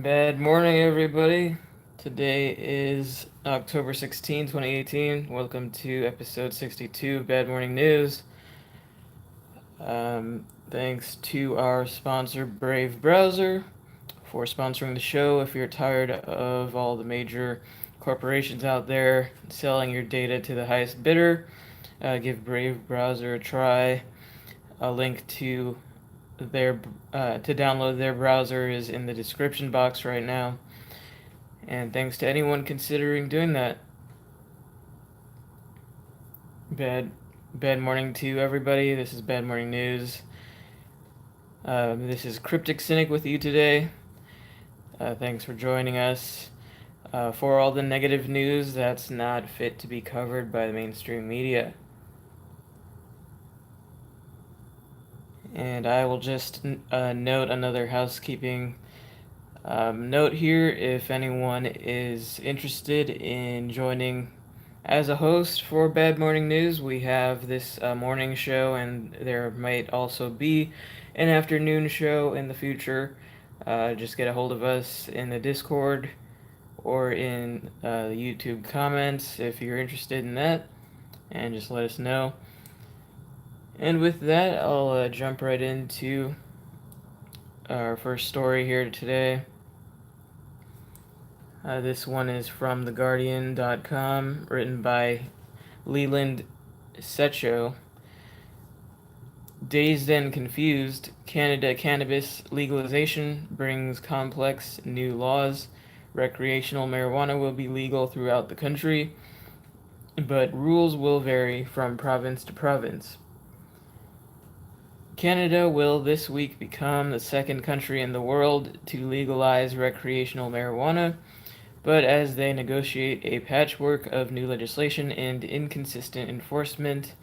Bad morning, everybody. Today is October 16, 2018. Welcome to episode 62 of Bad Morning News. Thanks to our sponsor, Brave Browser, for sponsoring the show. If you're tired of all the major corporations out there selling your data to the highest bidder, give Brave Browser a try. A link their to download their browser is in the description box right now. And thanks to anyone considering doing that. Bad, bad morning to everybody. This is Bad Morning News. This is Cryptic Cynic with you today. Thanks for joining us. For all the negative news that's not fit to be covered by the mainstream media. And I will just note another housekeeping note here. If anyone is interested in joining as a host for Bad Morning News, we have this morning show, and there might also be an afternoon show in the future. Just get a hold of us in the Discord or in the YouTube comments if you're interested in that, and just let us know. And with that, I'll jump right into our first story here today. This one is from TheGuardian.com, written by Leland Secho. Dazed and confused, Canada cannabis legalization brings complex new laws. Recreational marijuana will be legal throughout the country, but rules will vary from province to province. Canada will this week become the second country in the world to legalize recreational marijuana, but as they negotiate a patchwork of new legislation and inconsistent enforcement,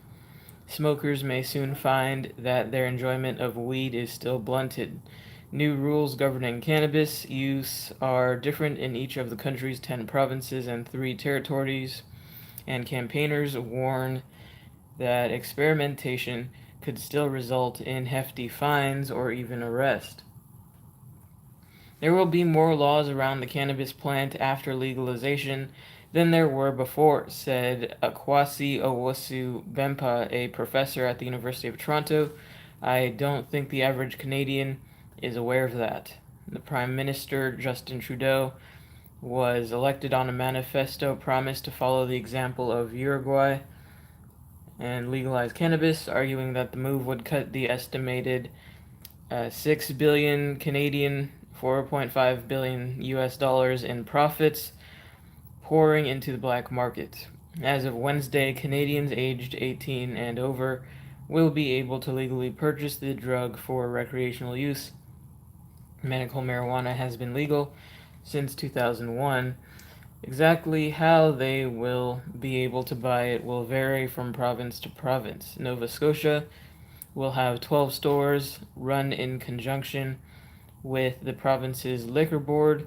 smokers may soon find that their enjoyment of weed is still blunted. New rules governing cannabis use are different in each of the country's 10 provinces and 3 territories, and campaigners warn that experimentation could still result in hefty fines or even arrest. There will be more laws around the cannabis plant after legalization than there were before, said Akwasi Owusu Bempa, a professor at the University of Toronto. I don't think the average Canadian is aware of that. The Prime Minister, Justin Trudeau, was elected on a manifesto promise to follow the example of Uruguay and legalize cannabis, arguing that the move would cut the estimated 6 billion Canadian, 4.5 billion US dollars in profits pouring into the black market. As of Wednesday, Canadians aged 18 and over will be able to legally purchase the drug for recreational use. Medical marijuana has been legal since 2001. Exactly how they will be able to buy it will vary from province to province. Nova Scotia will have 12 stores run in conjunction with the province's liquor board.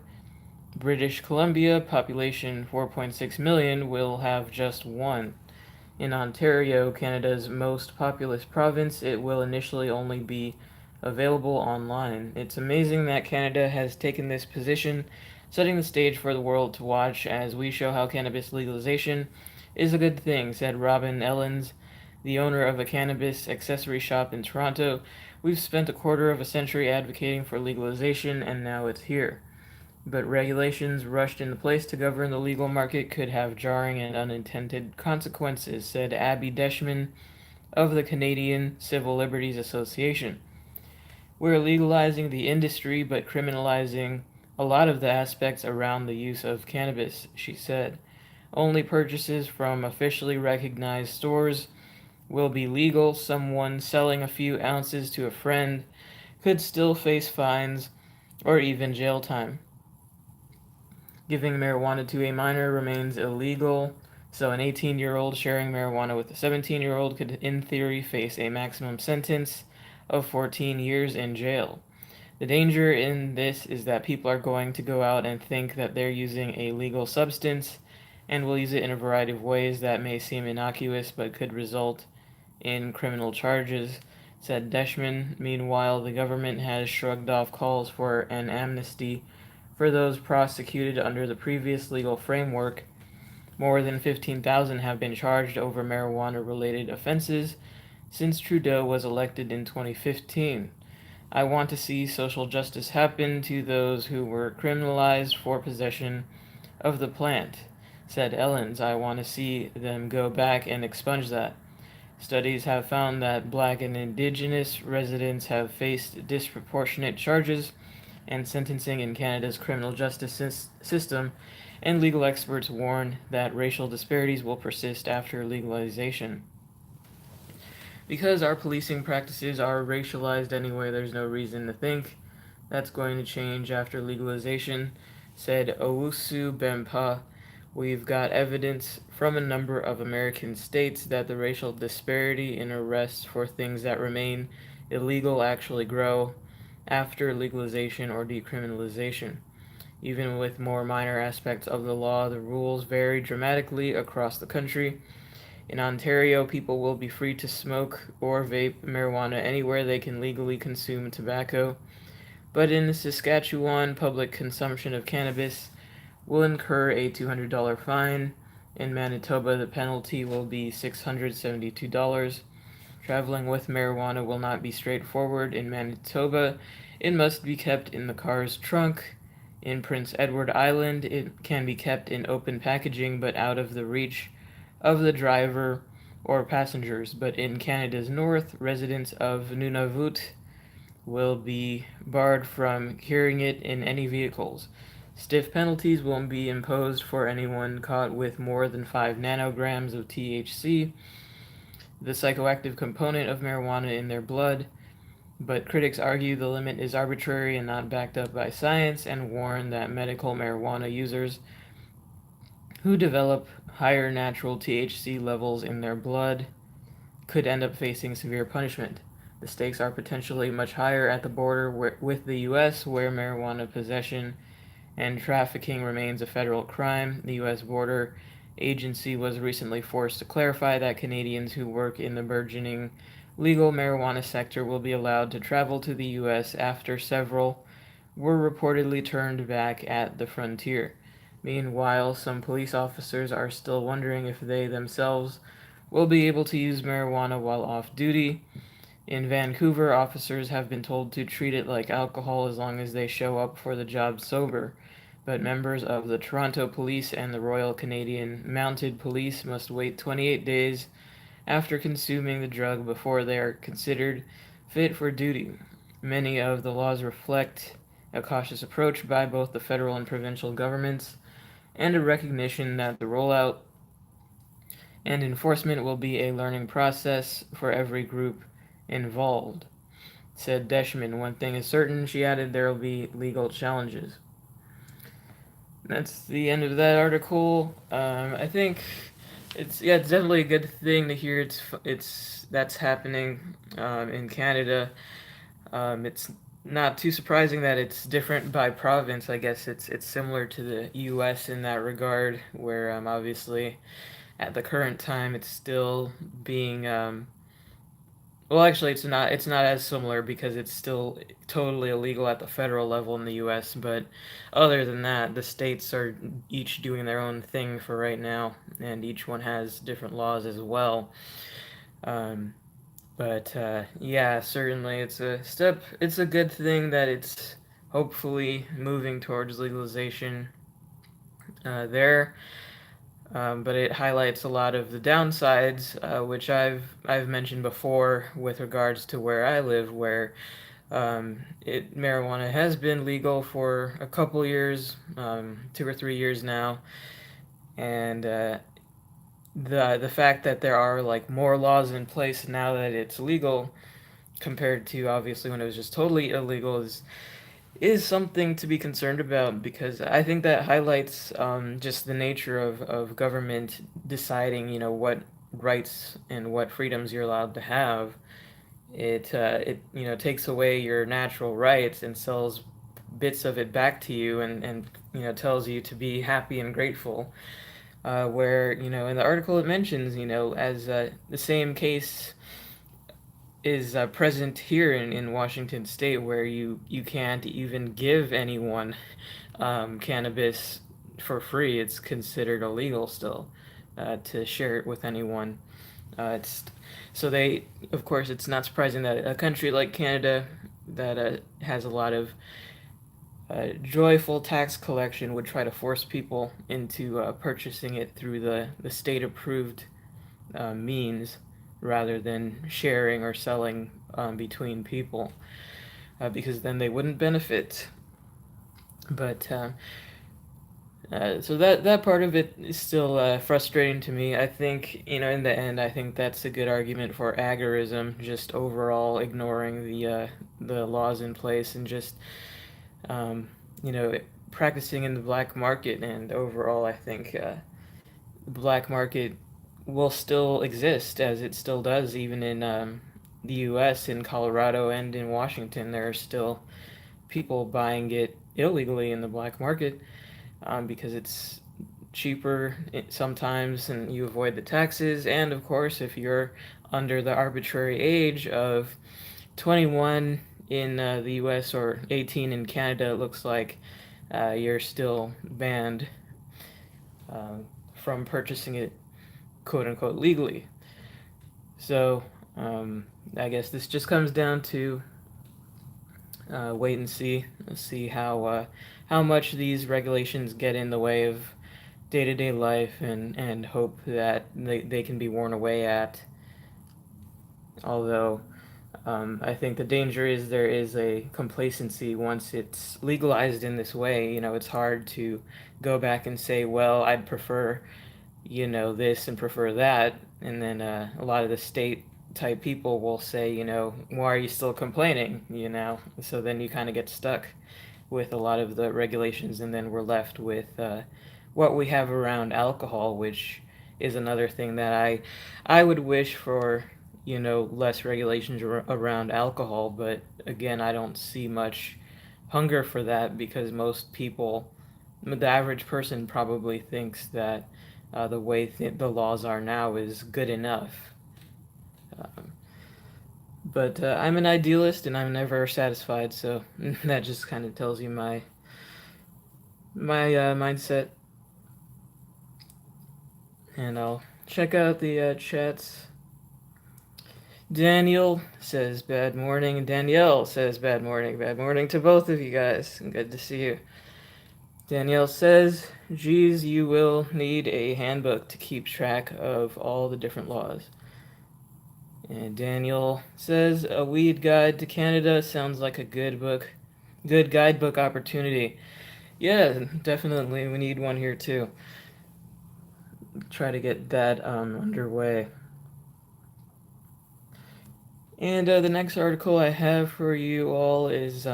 British Columbia, population 4.6 million, will have just one. In Ontario, Canada's most populous province, it will initially only be available online. It's amazing that Canada has taken this position, setting the stage for the world to watch as we show how cannabis legalization is a good thing, said Robin Ellens, the owner of a cannabis accessory shop in Toronto. We've spent a quarter of a century advocating for legalization, and now it's here. But regulations rushed into place to govern the legal market could have jarring and unintended consequences, said Abby Deshman of the Canadian Civil Liberties Association. We're legalizing the industry but criminalizing a lot of the aspects around the use of cannabis, she said. Only purchases from officially recognized stores will be legal. Someone selling a few ounces to a friend could still face fines or even jail time. Giving marijuana to a minor remains illegal, so an 18-year-old sharing marijuana with a 17-year-old could, in theory, face a maximum sentence of 14 years in jail. The danger in this is that people are going to go out and think that they're using a legal substance and will use it in a variety of ways that may seem innocuous but could result in criminal charges, said Deshman. Meanwhile, the government has shrugged off calls for an amnesty For those prosecuted under the previous legal framework, more than 15,000 have been charged over marijuana-related offenses since Trudeau was elected in 2015. I want to see social justice happen to those who were criminalized for possession of the plant, said Ellens. I want to see them go back and expunge that. Studies have found that Black and Indigenous residents have faced disproportionate charges and sentencing in Canada's criminal justice system, and legal experts warn that racial disparities will persist after legalization. Because our policing practices are racialized anyway, there's no reason to think that's going to change after legalization, said Owusu Bempah. We've got evidence from a number of American states that the racial disparity in arrests for things that remain illegal actually grow after legalization or decriminalization. Even with more minor aspects of the law, the rules vary dramatically across the country. In Ontario, people will be free to smoke or vape marijuana anywhere they can legally consume tobacco. But in Saskatchewan, public consumption of cannabis will incur a $200 fine. In Manitoba, the penalty will be $672. Traveling with marijuana will not be straightforward. In Manitoba, it must be kept in the car's trunk. In Prince Edward Island, it can be kept in open packaging but out of the reach of the driver or passengers. But in Canada's north, residents of Nunavut will be barred from carrying it in any vehicles. Stiff penalties will be imposed for anyone caught with more than 5 nanograms of THC, the psychoactive component of marijuana, in their blood. But critics argue the limit is arbitrary and not backed up by science, and warn that medical marijuana users who develop higher natural THC levels in their blood could end up facing severe punishment. The stakes are potentially much higher at the border with the U.S., where marijuana possession and trafficking remains a federal crime. The U.S. Border Agency was recently forced to clarify that Canadians who work in the burgeoning legal marijuana sector will be allowed to travel to the U.S. after several were reportedly turned back at the frontier. Meanwhile, some police officers are still wondering if they themselves will be able to use marijuana while off duty. In Vancouver, officers have been told to treat it like alcohol as long as they show up for the job sober. But members of the Toronto Police and the Royal Canadian Mounted Police must wait 28 days after consuming the drug before they are considered fit for duty. Many of the laws reflect a cautious approach by both the federal and provincial governments, and a recognition that the rollout and enforcement will be a learning process for every group involved, said Deschman. One thing is certain, she added, there will be legal challenges. That's the end of that article. I think it's definitely a good thing to hear that's happening in Canada. It's not too surprising that it's different by province. I guess it's similar to the U.S. in that regard, where obviously at the current time it's still being well, actually, it's not as similar because it's still totally illegal at the federal level in the U.S. But other than that, the states are each doing their own thing for right now, and each one has different laws as well. But yeah, certainly it's a step. It's a good thing that it's hopefully moving towards legalization there. But it highlights a lot of the downsides, which I've mentioned before with regards to where I live, where marijuana has been legal for a couple years, 2 or 3 years now, and the fact that there are like more laws in place now that it's legal compared to obviously when it was just totally illegal is something to be concerned about, because I think that highlights just the nature of government deciding, what rights and what freedoms you're allowed to have. It takes away your natural rights and sells bits of it back to you, and tells you to be happy and grateful. Where in the article it mentions as the same case is present here in Washington State, where you can't even give anyone cannabis for free. It's considered illegal still to share it with anyone. It's so they, of course, it's not surprising that a country like Canada that has a lot of joyful tax collection would try to force people into purchasing it through the state approved means rather than sharing or selling between people because then they wouldn't benefit. But so that part of it is still frustrating to me. I think, in the end, I think that's a good argument for agorism, just overall ignoring the laws in place and just um, practicing in the black market. And overall, I think the black market will still exist as it still does, even in the U.S., in Colorado, and in Washington. There are still people buying it illegally in the black market because it's cheaper sometimes and you avoid the taxes. And of course, if you're under the arbitrary age of 21 in the US or 18 in Canada, it looks like you're still banned from purchasing it quote unquote legally. So I guess this just comes down to wait and see. Let's see how much these regulations get in the way of day-to-day life, and hope that they can be worn away at. Although I think the danger is there is a complacency once it's legalized in this way. It's hard to go back and say, well, I'd prefer, this and prefer that. And then a lot of the state type people will say, why are you still complaining? So then you kind of get stuck with a lot of the regulations, and then we're left with what we have around alcohol, which is another thing that I would wish for, less regulations around alcohol. But again, I don't see much hunger for that because most people, the average person, probably thinks that the way the laws are now is good enough. But I'm an idealist and I'm never satisfied, so that just kind of tells you my mindset. And I'll check out the chats. Daniel says bad morning, and Danielle says bad morning. Bad morning to both of you guys. Good to see you. Danielle says, geez, you will need a handbook to keep track of all the different laws. And Daniel says, a weed guide to Canada sounds like a good guidebook opportunity. Yeah, definitely. We need one here too. Try to get that underway. And the next article I have for you all is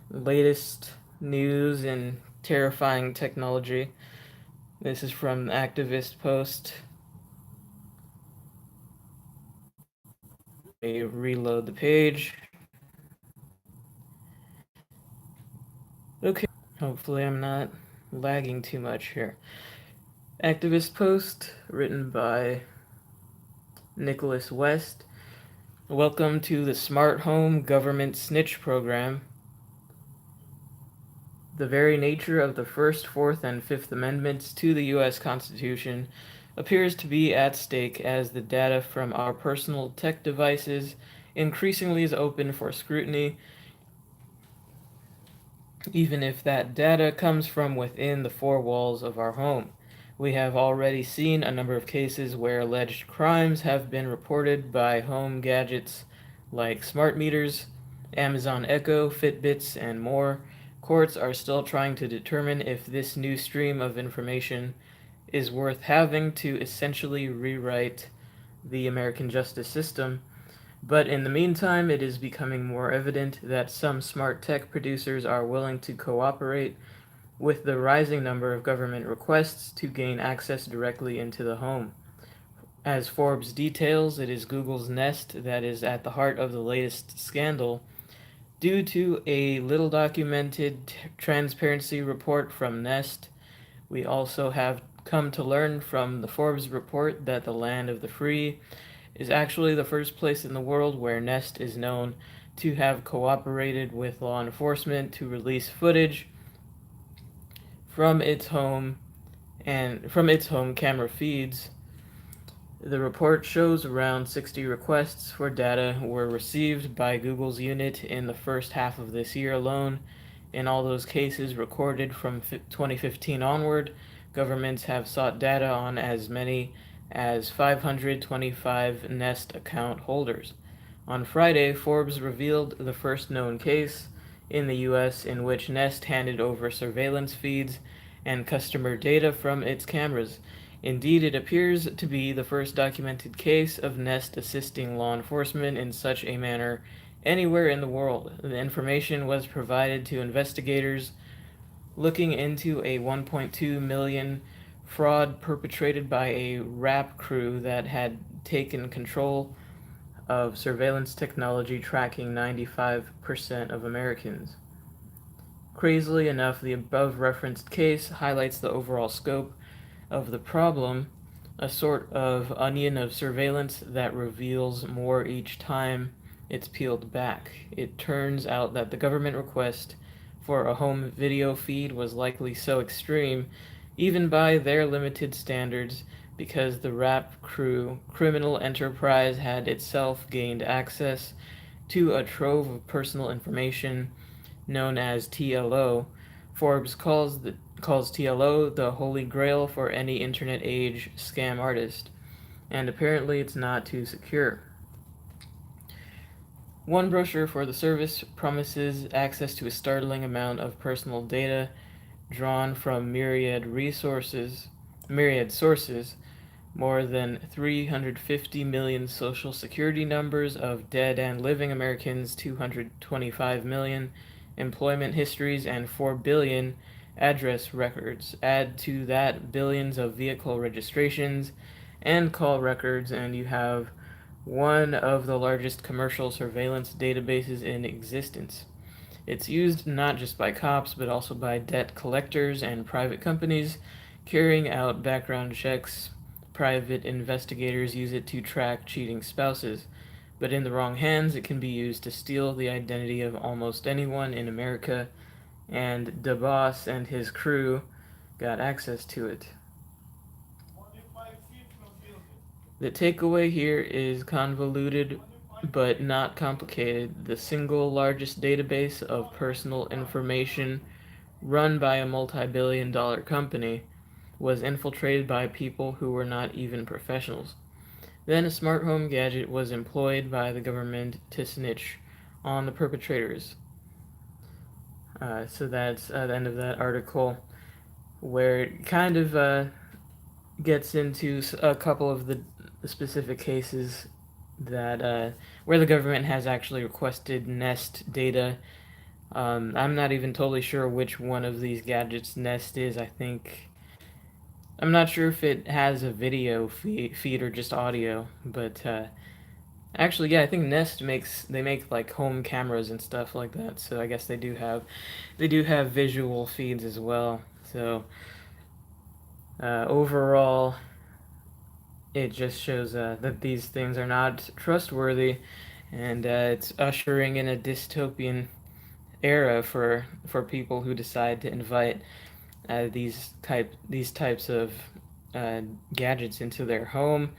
latest news in terrifying technology. This is from Activist Post. Let me reload the page. Okay, hopefully I'm not lagging too much here. Activist Post, written by Nicholas West. Welcome to the Smart Home Government Snitch Program. The very nature of the First, Fourth, and Fifth Amendments to the U.S. Constitution appears to be at stake as the data from our personal tech devices increasingly is open for scrutiny, even if that data comes from within the four walls of our home. We have already seen a number of cases where alleged crimes have been reported by home gadgets like smart meters, Amazon Echo, Fitbits, and more. Courts are still trying to determine if this new stream of information is worth having to essentially rewrite the American justice system. But in the meantime, it is becoming more evident that some smart tech producers are willing to cooperate with the rising number of government requests to gain access directly into the home. As Forbes details, it is Google's Nest that is at the heart of the latest scandal. Due to a little documented transparency report from Nest, we also have come to learn from the Forbes report that the land of the free is actually the first place in the world where Nest is known to have cooperated with law enforcement to release footage from its home camera feeds. The report shows around 60 requests for data were received by Google's unit in the first half of this year alone. In all those cases recorded from 2015 onward, governments have sought data on as many as 525 Nest account holders. On Friday, Forbes revealed the first known case in the US in which Nest handed over surveillance feeds and customer data from its cameras. Indeed, it appears to be the first documented case of Nest assisting law enforcement in such a manner anywhere in the world. The information was provided to investigators looking into a 1.2 million fraud perpetrated by a rap crew that had taken control of surveillance technology tracking 95% of Americans. Crazily enough, the above referenced case highlights the overall scope of the problem, a sort of onion of surveillance that reveals more each time it's peeled back. It turns out that the government request for a home video feed was likely so extreme, even by their limited standards, because the rap crew criminal enterprise had itself gained access to a trove of personal information known as TLO. Forbes calls TLO the holy grail for any internet age scam artist, and apparently it's not too secure. One brochure for the service promises access to a startling amount of personal data drawn from myriad sources, more than 350 million social security numbers of dead and living Americans, 225 million employment histories, and 4 billion address records. Add to that billions of vehicle registrations and call records, and you have one of the largest commercial surveillance databases in existence. It's used not just by cops, but also by debt collectors and private companies carrying out background checks. Private investigators use it to track cheating spouses, but in the wrong hands, it can be used to steal the identity of almost anyone in America, and DeBoss and his crew got access to it. The takeaway here is convoluted but not complicated. The single largest database of personal information run by a multi-billion-dollar company was infiltrated by people who were not even professionals. Then a smart home gadget was employed by the government to snitch on the perpetrators. So that's the end of that article, where it kind of gets into a couple of the specific cases that where the government has actually requested Nest data. I'm not even totally sure which one of these gadgets Nest is. I'm not sure if it has a video feed or just audio, but actually, yeah, I think Nest make like home cameras and stuff like that. So I guess they do have visual feeds as well. So overall, it just shows that these things are not trustworthy, and it's ushering in a dystopian era for people who decide to invite these types of gadgets into their home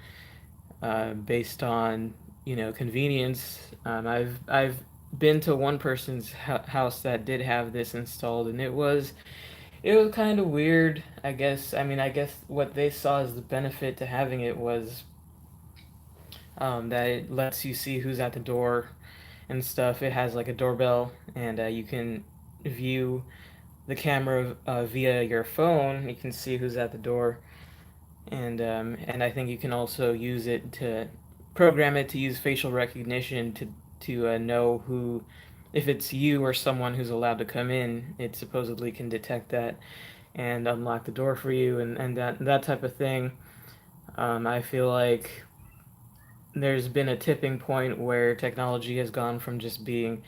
based on convenience. I've been to one person's house that did have this installed, and it was kind of weird, I guess. I guess what they saw as the benefit to having it was that it lets you see who's at the door and stuff. It has like a doorbell, and you can view the camera via your phone. You can see who's at the door, and I think you can also use it to program it to use facial recognition to know who, if it's you or someone who's allowed to come in. It supposedly can detect that and unlock the door for you, and that type of thing. I feel like there's been a tipping point where technology has gone from just being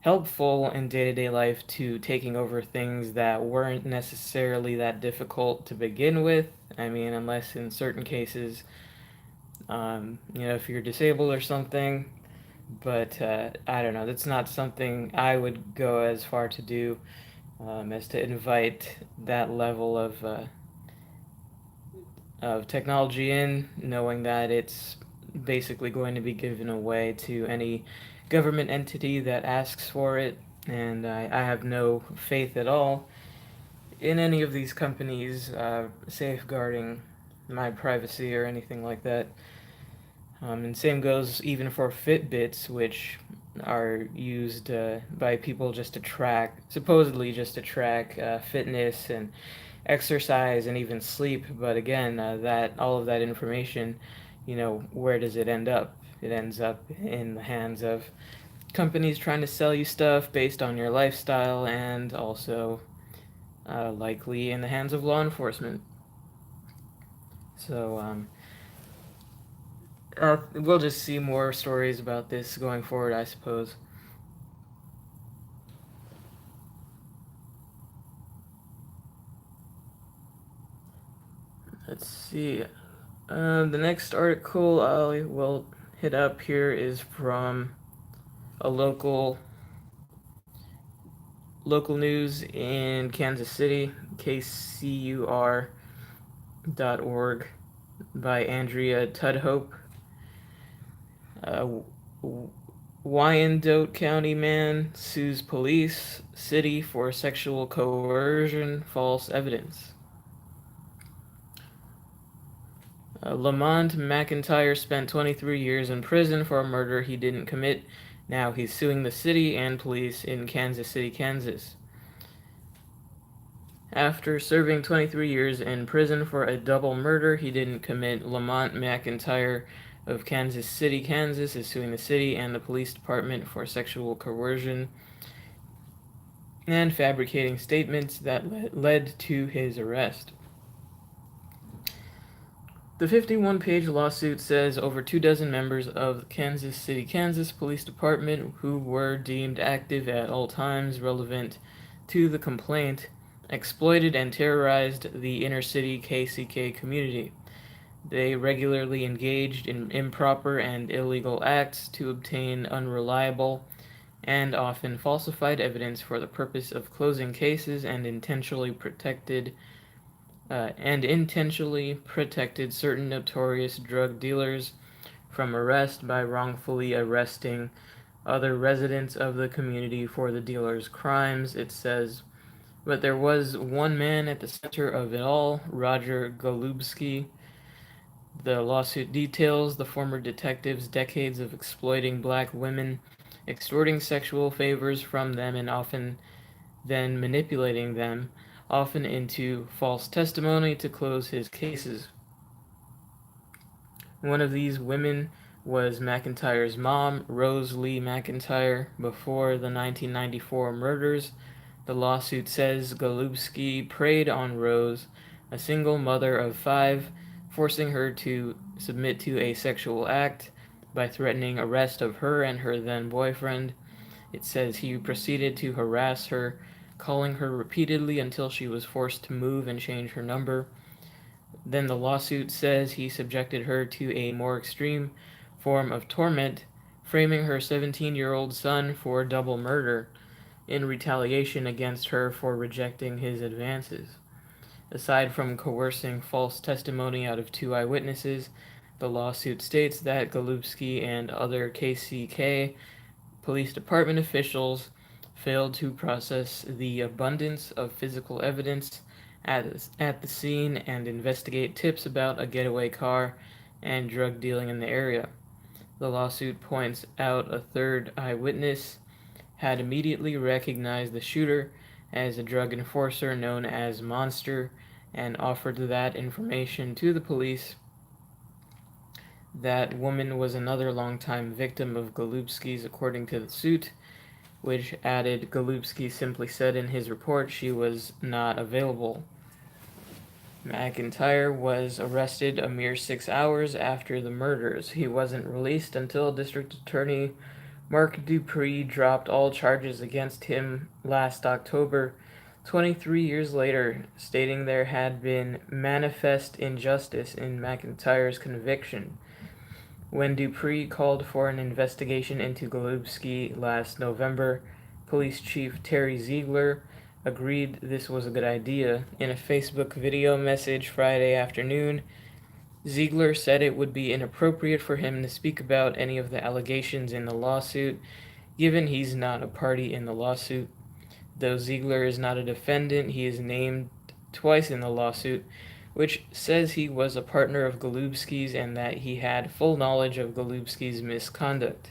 helpful in day-to-day life to taking over things that weren't necessarily that difficult to begin with. Unless in certain cases if you're disabled or something. But I don't know. That's not something I would go as far to do, as to invite that level of technology in, knowing that it's basically going to be given away to any government entity that asks for it. And I have no faith at all in any of these companies safeguarding my privacy or anything like that. And same goes even for Fitbits, which are used by people just to track, supposedly just to track fitness and exercise and even sleep. But again, that all of that information, where does it end up? It ends up in the hands of companies trying to sell you stuff based on your lifestyle, and also likely in the hands of law enforcement. So we'll just see more stories about this going forward, I suppose. Let's see. The next article I will hit up here is from a local news in Kansas City, kcur.org, by Andrea Tudhope. Wyandotte County man sues police city for sexual coercion, false evidence. Lamont McIntyre spent 23 years in prison for a murder he didn't commit. Now he's suing the city and police in Kansas City, Kansas. After serving 23 years in prison for a double murder he didn't commit, Lamont McIntyre of Kansas City, Kansas is suing the city and the police department for sexual coercion and fabricating statements that led to his arrest. The 51-page lawsuit says over 24 members of the Kansas City, Kansas Police Department, who were deemed active at all times relevant to the complaint, exploited and terrorized the inner-city KCK community. They regularly engaged in improper and illegal acts to obtain unreliable and often falsified evidence for the purpose of closing cases and intentionally protected certain notorious drug dealers from arrest by wrongfully arresting other residents of the community for the dealers' crimes, it says. But there was one man at the center of it all, Roger Golubski. The lawsuit details the former detective's decades of exploiting black women, extorting sexual favors from them, and often then manipulating them, often into false testimony to close his cases. One of these women was McIntyre's mom, Rose Lee McIntyre, before the 1994 murders. The lawsuit says Golubski preyed on Rose, a single mother of 5, forcing her to submit to a sexual act by threatening arrest of her and her then boyfriend. It says he proceeded to harass her, calling her repeatedly until she was forced to move and change her number. Then the lawsuit says he subjected her to a more extreme form of torment, framing her 17-year-old son for double murder in retaliation against her for rejecting his advances. Aside from coercing false testimony out of 2 eyewitnesses, the lawsuit states that Golubski and other KCK police department officials failed to process the abundance of physical evidence at the scene and investigate tips about a getaway car and drug dealing in the area. The lawsuit points out a third eyewitness had immediately recognized the shooter as a drug enforcer known as Monster and offered that information to the police. That woman was another longtime victim of Golubski's, according to the suit, which added Golubski simply said in his report she was not available. McIntyre was arrested a mere 6 hours after the murders. He wasn't released until District Attorney Mark Dupree dropped all charges against him last October, 23 years later, stating there had been manifest injustice in McIntyre's conviction. When Dupree called for an investigation into Golubsky last November, Police Chief Terry Ziegler agreed this was a good idea. In a Facebook video message Friday afternoon, Ziegler said it would be inappropriate for him to speak about any of the allegations in the lawsuit, given he's not a party in the lawsuit. Though Ziegler is not a defendant, he is named twice in the lawsuit, which says he was a partner of Golubsky's and that he had full knowledge of Golubsky's misconduct.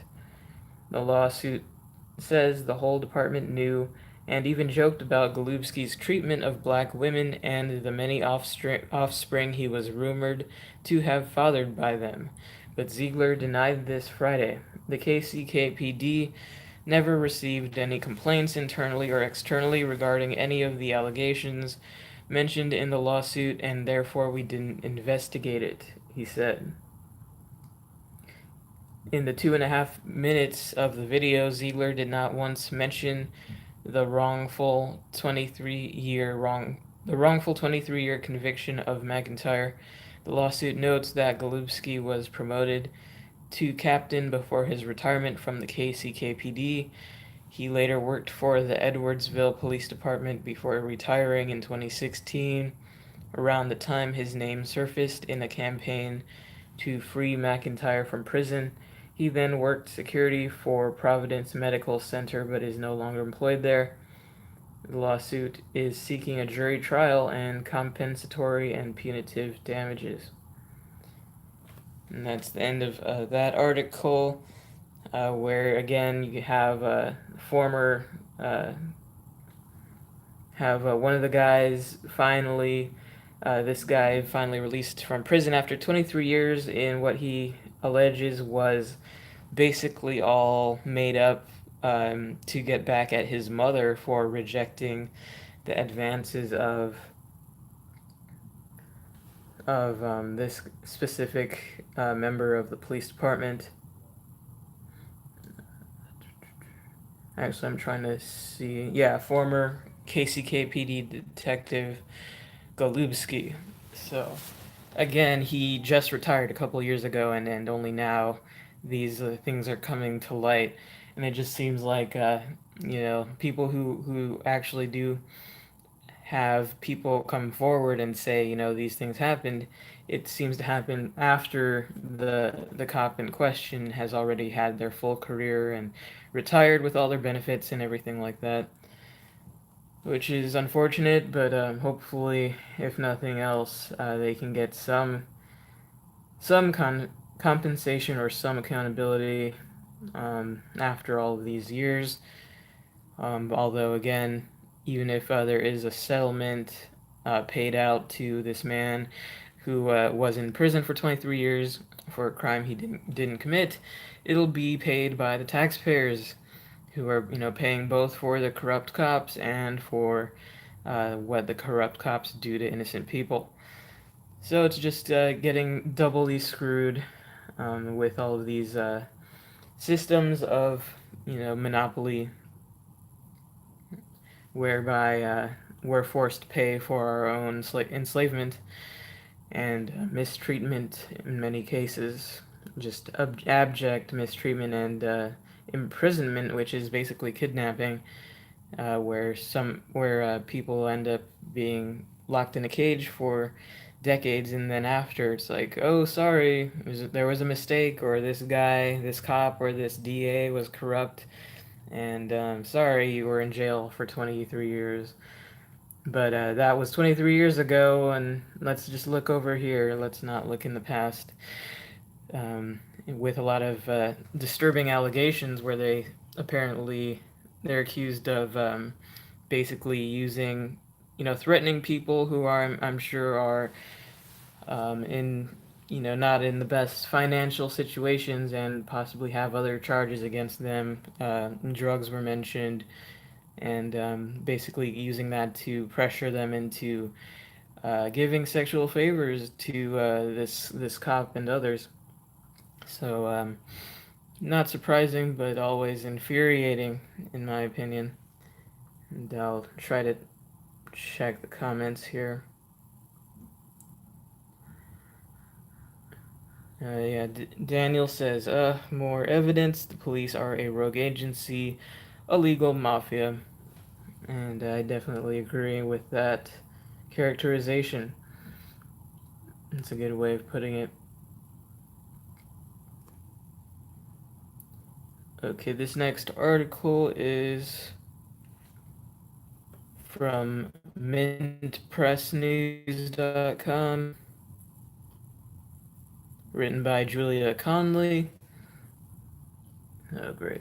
The lawsuit says the whole department knew and even joked about Golubsky's treatment of black women and the many offspring he was rumored to have fathered by them. But Ziegler denied this Friday. The KCKPD never received any complaints internally or externally regarding any of the allegations mentioned in the lawsuit, and therefore we didn't investigate it, he said. In the 2.5 minutes of the video, Ziegler did not once mention the wrongful 23-year conviction of McIntyre. The lawsuit notes that Golubsky was promoted to captain before his retirement from the KCKPD. He later worked for the Edwardsville Police Department before retiring in 2016, around the time his name surfaced in a campaign to free McIntyre from prison. He then worked security for Providence Medical Center but is no longer employed there. The lawsuit is seeking a jury trial and compensatory and punitive damages. And that's the end of that article, where again you have one of the guys finally, this guy finally released from prison after 23 years in what he alleges was basically all made up to get back at his mother for rejecting the advances of this specific member of the police department. Actually, I'm trying to see. Yeah, former KCKPD detective Golubsky. So, again, he just retired a couple years ago, and only now these things are coming to light. And it just seems like, people who actually do have people come forward and say, these things happened, it seems to happen after the cop in question has already had their full career and retired with all their benefits and everything like that, which is unfortunate, but hopefully, if nothing else, they can get some compensation or some accountability after all of these years. Although, again, even if there is a settlement paid out to this man who was in prison for 23 years for a crime he didn't commit, it'll be paid by the taxpayers, who are paying both for the corrupt cops and for what the corrupt cops do to innocent people. So it's just getting doubly screwed with all of these systems of monopoly, whereby we're forced to pay for our own enslavement and mistreatment in many cases, just abject mistreatment and imprisonment, which is basically kidnapping, where people end up being locked in a cage for decades, and then after it's like, oh, sorry, there was a mistake, or this guy, this cop, or this DA was corrupt, and sorry, you were in jail for 23 years. But that was 23 years ago, and let's just look over here. Let's not look in the past. With a lot of disturbing allegations where they're accused of basically using, threatening people who I'm sure are in, not in the best financial situations, and possibly have other charges against them. Drugs were mentioned, and basically using that to pressure them into giving sexual favors to this cop and others. So, not surprising, but always infuriating, in my opinion. And I'll try to check the comments here. Daniel says, more evidence. The police are a rogue agency, a legal mafia. And I definitely agree with that characterization. It's a good way of putting it. Okay, this next article is from mintpressnews.com, written by Julia Conley. Oh, great.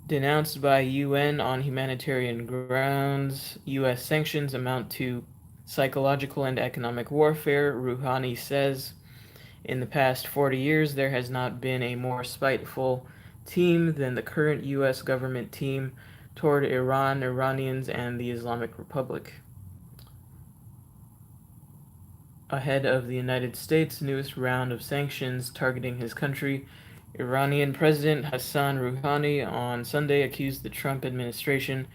Denounced by UN on humanitarian grounds, U.S. sanctions amount to psychological and economic warfare, Rouhani says. In the past 40 years, there has not been a more spiteful team than the current U.S. government team toward Iran, Iranians, and the Islamic Republic. Ahead of the United States' newest round of sanctions targeting his country, Iranian President Hassan Rouhani on Sunday accused the Trump administration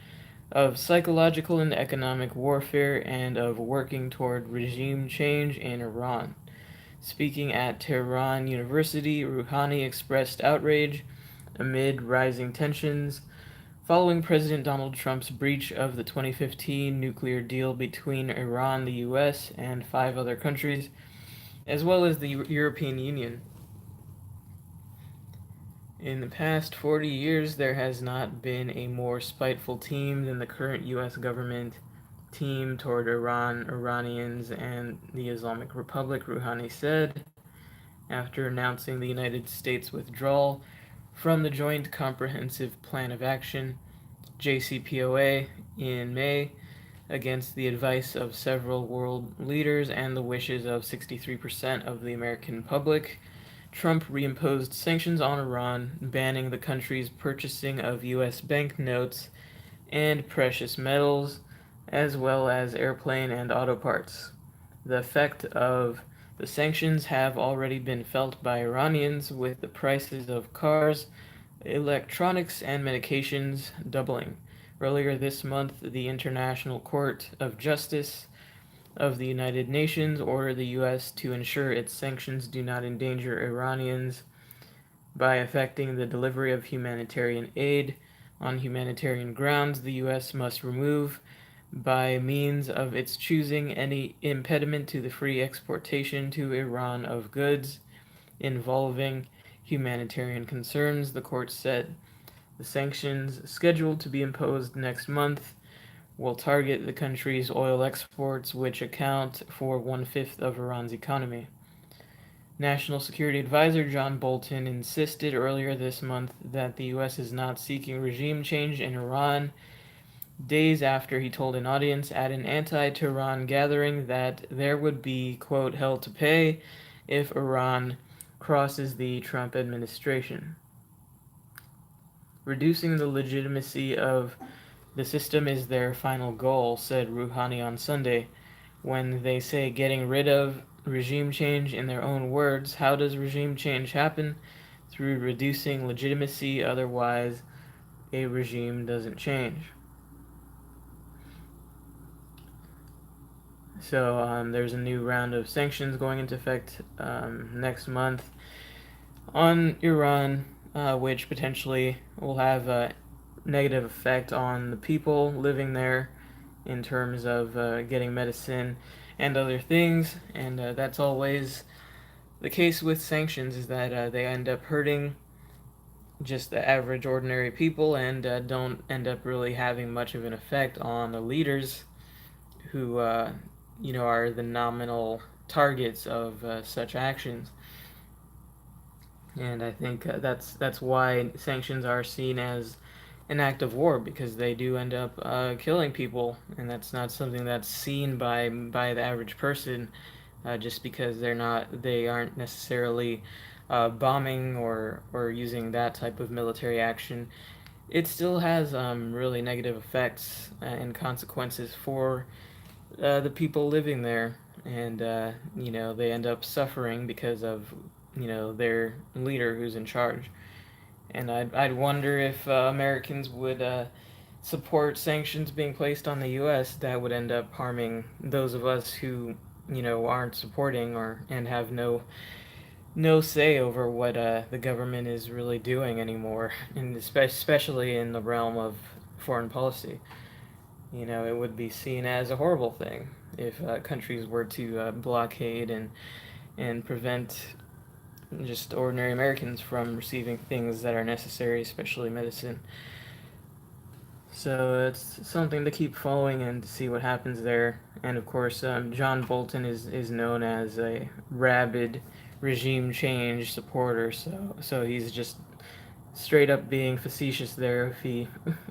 of psychological and economic warfare and of working toward regime change in Iran. Speaking at Tehran University, Rouhani expressed outrage amid rising tensions following President Donald Trump's breach of the 2015 nuclear deal between Iran, the US, and 5 other countries, as well as the European Union. In the past 40 years, there has not been a more spiteful team than the current US government team toward Iran, Iranians, and the Islamic Republic, Rouhani said, after announcing the United States' withdrawal from the Joint Comprehensive Plan of Action, JCPOA, in May, against the advice of several world leaders and the wishes of 63% of the American public. Trump reimposed sanctions on Iran, banning the country's purchasing of U.S. banknotes and precious metals, as well as airplane and auto parts. The effect of the sanctions have already been felt by Iranians, with the prices of cars, electronics, and medications doubling. Earlier this month, the International Court of Justice of the United Nations ordered the U.S. to ensure its sanctions do not endanger Iranians by affecting the delivery of humanitarian aid. On humanitarian grounds, the U.S. must remove, by means of its choosing, any impediment to the free exportation to Iran of goods involving humanitarian concerns, the court said. The sanctions, scheduled to be imposed next month, will target the country's oil exports, which account for 1/5 of Iran's economy. National Security Advisor John Bolton insisted earlier this month that the U.S. is not seeking regime change in Iran, days after he told an audience at an anti-Tehran gathering that there would be, quote, hell to pay if Iran crosses the Trump administration. Reducing the legitimacy of the system is their final goal, said Rouhani on Sunday. When they say getting rid of regime change in their own words, how does regime change happen? Through reducing legitimacy, otherwise a regime doesn't change. So there's a new round of sanctions going into effect next month on Iran, which potentially will have a negative effect on the people living there in terms of getting medicine and other things. And that's always the case with sanctions, is that they end up hurting just the average ordinary people and don't end up really having much of an effect on the leaders who are the nominal targets of such actions. And I think that's why sanctions are seen as an act of war, because they do end up killing people, and that's not something that's seen by the average person, just because they aren't necessarily bombing or using that type of military action. It still has really negative effects and consequences for the people living there, and they end up suffering because of their leader who's in charge. And I'd wonder if Americans would support sanctions being placed on the U.S. that would end up harming those of us who, aren't supporting or and have no say over what the government is really doing anymore, and especially in the realm of foreign policy. It would be seen as a horrible thing if countries were to blockade and prevent just ordinary Americans from receiving things that are necessary, especially medicine. So it's something to keep following and to see what happens there. And of course, John Bolton is known as a rabid regime change supporter. So he's just straight up being facetious there if he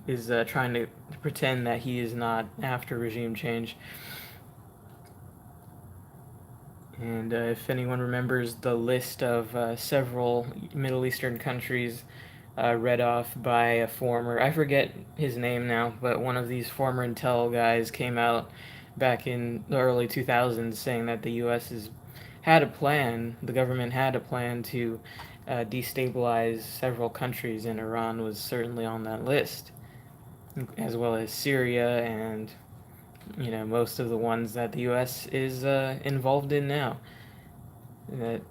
is trying to pretend that he is not after regime change. And if anyone remembers the list of several Middle Eastern countries read off by a former, I forget his name now, but one of these former intel guys came out back in the early 2000s saying that the U.S. had a plan, the government had a plan to destabilize several countries, and Iran was certainly on that list, as well as Syria and most of the ones that the U.S. is involved in now. That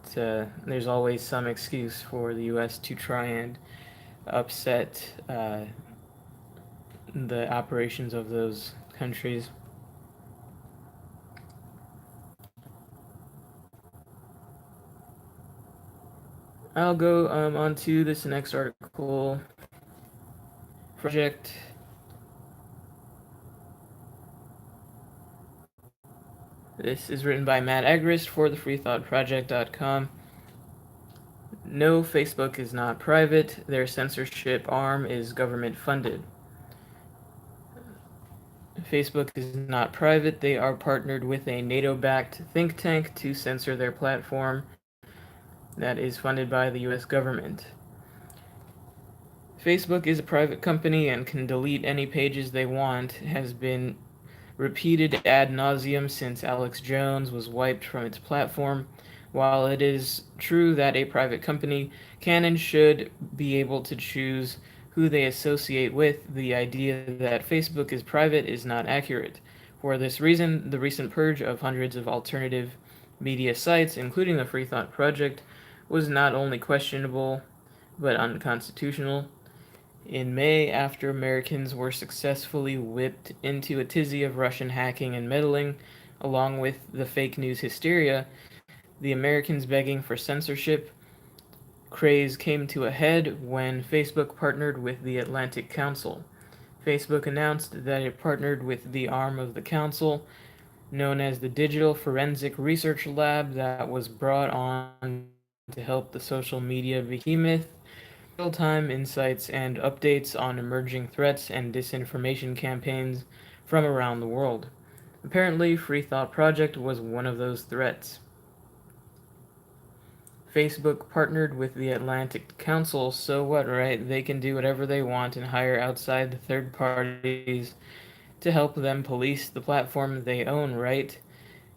there's always some excuse for the U.S. to try and upset the operations of those countries. I'll go on to this next article. Project. This is written by Matt Agrist for the freethoughtproject.com. No, Facebook is not private. Their censorship arm is government funded. Facebook is not private. They are partnered with a NATO-backed think tank to censor their platform that is funded by the US government. Facebook is a private company and can delete any pages they want, has been repeated ad nauseum since Alex Jones was wiped from its platform. While it is true that a private company can and should be able to choose who they associate with, the idea that Facebook is private is not accurate. For this reason, the recent purge of hundreds of alternative media sites, including the Free Thought Project, was not only questionable but unconstitutional. In May, after Americans were successfully whipped into a tizzy of Russian hacking and meddling, along with the fake news hysteria, the Americans begging for censorship craze came to a head when Facebook partnered with the Atlantic Council. Facebook announced that it partnered with the arm of the council known as the Digital Forensic Research Lab that was brought on to help the social media behemoth real-time insights and updates on emerging threats and disinformation campaigns from around the world. Apparently, Free Thought Project was one of those threats. Facebook partnered with the Atlantic Council, so what, right? They can do whatever they want and hire outside third parties to help them police the platform they own, right?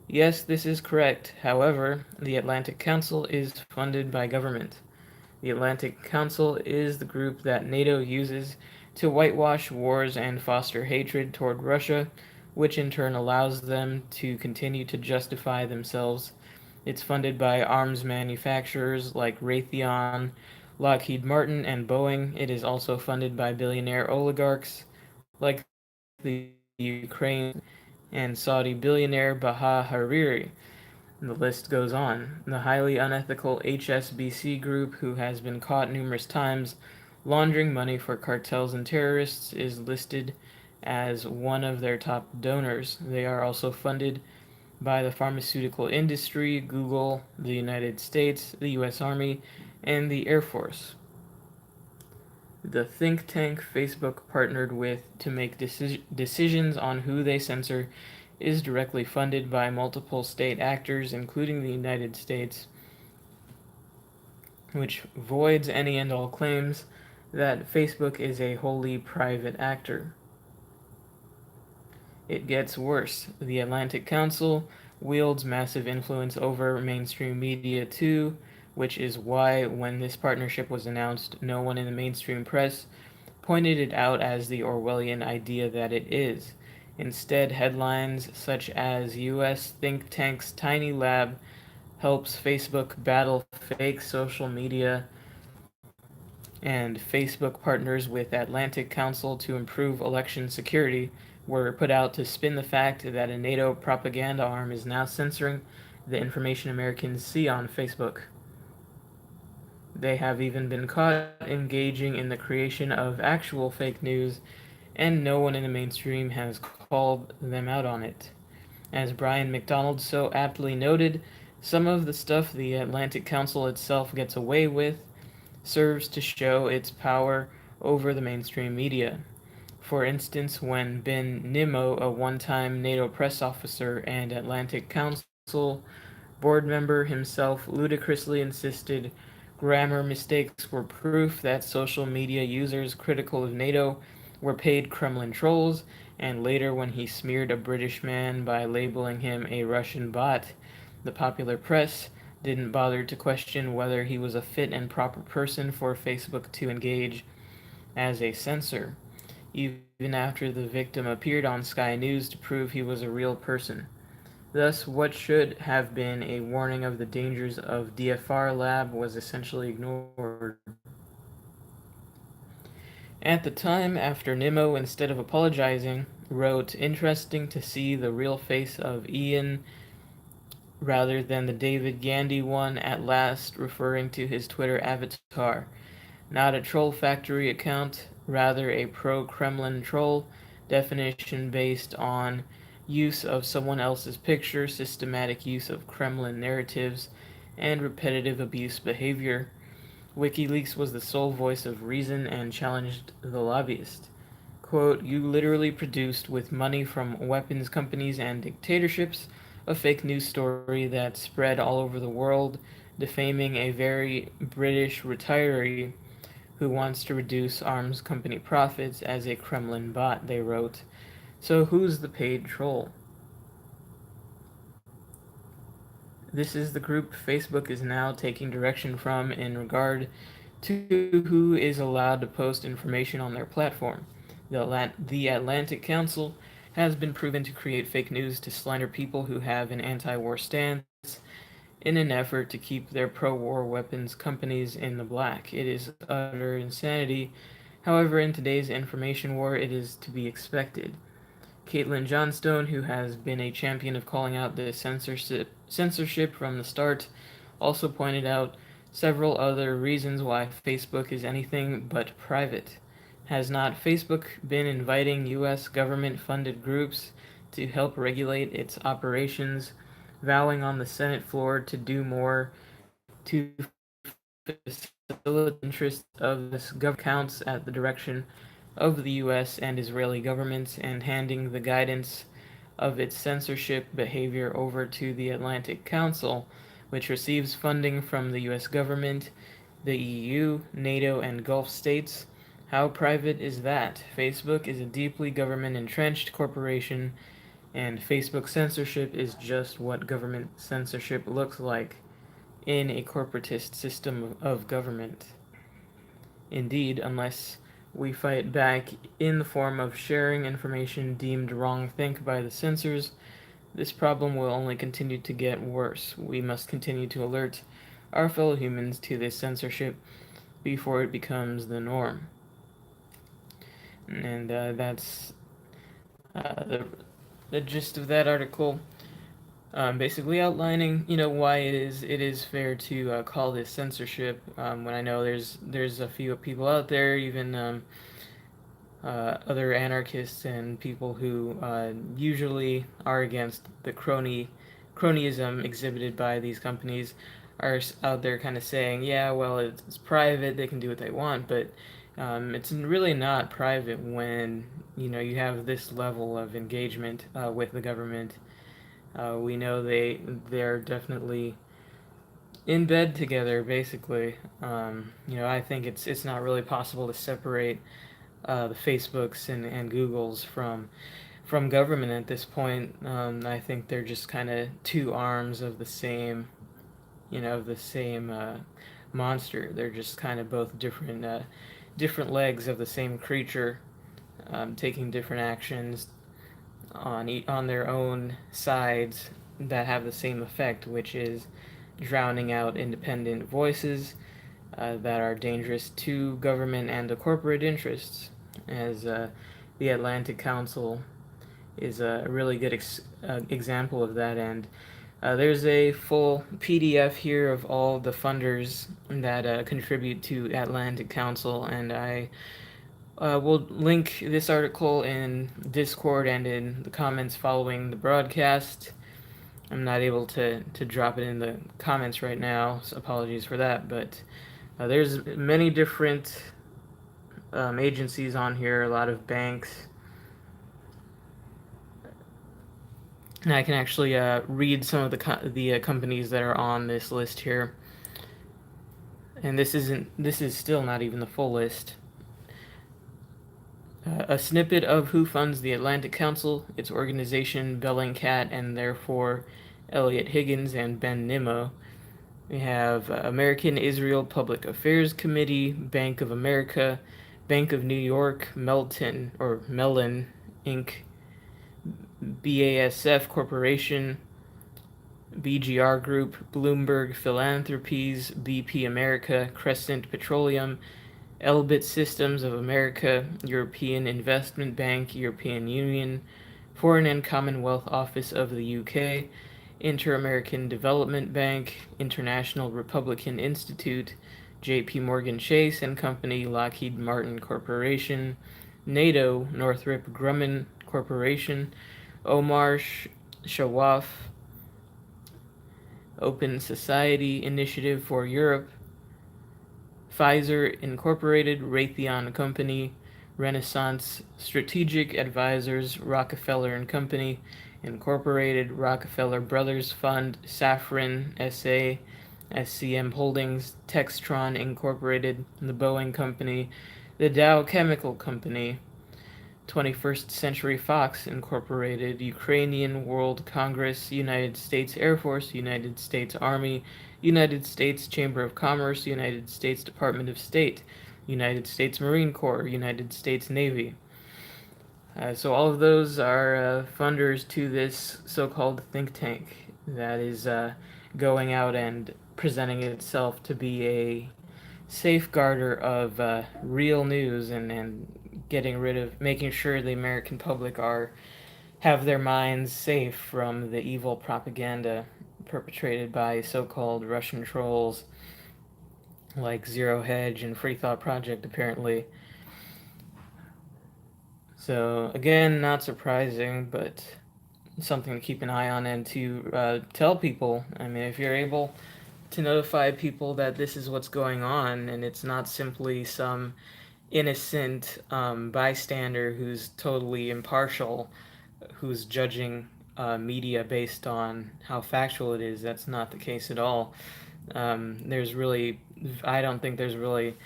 Yes, this is correct. However, the Atlantic Council is funded by government. The Atlantic Council is the group that NATO uses to whitewash wars and foster hatred toward Russia, which in turn allows them to continue to justify themselves. It's funded by arms manufacturers like Raytheon, Lockheed Martin, and Boeing. It is also funded by billionaire oligarchs like the Ukraine and Saudi billionaire Baha Hariri. And the list goes on. The highly unethical HSBC Group, who has been caught numerous times laundering money for cartels and terrorists, is listed as one of their top donors. They are also funded by the pharmaceutical industry, Google, the United States, the US Army, and the Air Force. The think tank Facebook partnered with to make decisions on who they censor is directly funded by multiple state actors, including the United States, which voids any and all claims that Facebook is a wholly private actor. It gets worse. The Atlantic Council wields massive influence over mainstream media too, which is why when this partnership was announced, no one in the mainstream press pointed it out as the Orwellian idea that it is. Instead, headlines such as US think tank's tiny lab helps Facebook battle fake social media and Facebook partners with Atlantic Council to improve election security were put out to spin the fact that a NATO propaganda arm is now censoring the information Americans see on Facebook. They have even been caught engaging in the creation of actual fake news, and no one in the mainstream has called them out on it. As Brian McDonald so aptly noted, some of the stuff the Atlantic Council itself gets away with serves to show its power over the mainstream media. For instance, when Ben Nimmo, a one-time NATO press officer and Atlantic Council board member himself, ludicrously insisted grammar mistakes were proof that social media users critical of NATO were paid Kremlin trolls, and later when he smeared a British man by labeling him a Russian bot, the popular press didn't bother to question whether he was a fit and proper person for Facebook to engage as a censor, even after the victim appeared on Sky News to prove he was a real person. Thus, what should have been a warning of the dangers of DFR Lab was essentially ignored. At the time, after Nimmo, instead of apologizing, wrote, "Interesting to see the real face of Ian rather than the David Gandy one at last," referring to his Twitter avatar. Not a troll factory account, rather a pro-Kremlin troll, definition based on use of someone else's picture, systematic use of Kremlin narratives, and repetitive abuse behavior. WikiLeaks was the sole voice of reason and challenged the lobbyist. Quote, "You literally produced, with money from weapons companies and dictatorships, a fake news story that spread all over the world, defaming a very British retiree who wants to reduce arms company profits as a Kremlin bot," they wrote. So who's the paid troll? This is the group Facebook is now taking direction from in regard to who is allowed to post information on their platform. The Atlantic Council has been proven to create fake news to slander people who have an anti-war stance in an effort to keep their pro-war weapons companies in the black. It is utter insanity. However, in today's information war, it is to be expected. Caitlin Johnstone, who has been a champion of calling out the censorship from the start, also pointed out several other reasons why Facebook is anything but private. Has not Facebook been inviting U.S. government-funded groups to help regulate its operations, vowing on the Senate floor to do more to facilitate interests of this government counts at the direction of the US and Israeli governments and handing the guidance of its censorship behavior over to the Atlantic Council, which receives funding from the US government, the EU, NATO, and Gulf states? How private is that? Facebook is a deeply government entrenched corporation, and Facebook censorship is just what government censorship looks like in a corporatist system of government. Indeed, unless we fight back in the form of sharing information deemed wrong-think by the censors, this problem will only continue to get worse. We must continue to alert our fellow humans to this censorship before it becomes the norm. And that's the gist of that article. Basically outlining, why it is fair to call this censorship. When I know there's a few people out there, even other anarchists and people who usually are against the cronyism exhibited by these companies, are out there kind of saying, yeah, well, it's private, they can do what they want, but it's really not private when you have this level of engagement with the government. We know they're definitely in bed together, basically. I think it's not really possible to separate the Facebooks and Googles from government at this point. I think they're just kind of two arms of the same, monster. They're just kind of both different different legs of the same creature, taking different actions on their own sides that have the same effect, which is drowning out independent voices that are dangerous to government and to corporate interests, as the Atlantic Council is a really good example of that. And there's a full PDF here of all the funders that contribute to Atlantic Council, and I will link this article in Discord and in the comments following the broadcast. I'm not able to drop it in the comments right now, so apologies for that, but there's many different agencies on here, a lot of banks. And I can actually read some of the companies that are on this list here. And this is still not even the full list. A snippet of who funds the Atlantic Council, its organization, Bellingcat, and therefore Elliot Higgins and Ben Nimmo. We have American Israel Public Affairs Committee, Bank of America, Bank of New York, Mellon Inc., BASF Corporation, BGR Group, Bloomberg Philanthropies, BP America, Crescent Petroleum, Elbit Systems of America, European Investment Bank, European Union, Foreign and Commonwealth Office of the UK, Inter-American Development Bank, International Republican Institute, J.P. Morgan Chase and Company, Lockheed Martin Corporation, NATO, Northrop Grumman Corporation, Omar Shawaf, Open Society Initiative for Europe, Pfizer Incorporated, Raytheon Company, Renaissance Strategic Advisors, Rockefeller and Company Incorporated, Rockefeller Brothers Fund, Safran SA, SCM Holdings, Textron Incorporated, the Boeing Company, the Dow Chemical Company, 21st Century Fox Incorporated, Ukrainian World Congress, United States Air Force, United States Army, United States Chamber of Commerce, United States Department of State, United States Marine Corps, United States Navy. So all of those are funders to this so-called think tank that is going out and presenting itself to be a safeguarder of real news and making sure the American public have their minds safe from the evil propaganda perpetrated by so-called Russian trolls like Zero Hedge and Free Thought Project, apparently. So again, not surprising, but something to keep an eye on and to tell people. I mean, if you're able to notify people that this is what's going on and it's not simply some innocent bystander who's totally impartial, who's judging media based on how factual it is. That's not the case at all. I don't think there's really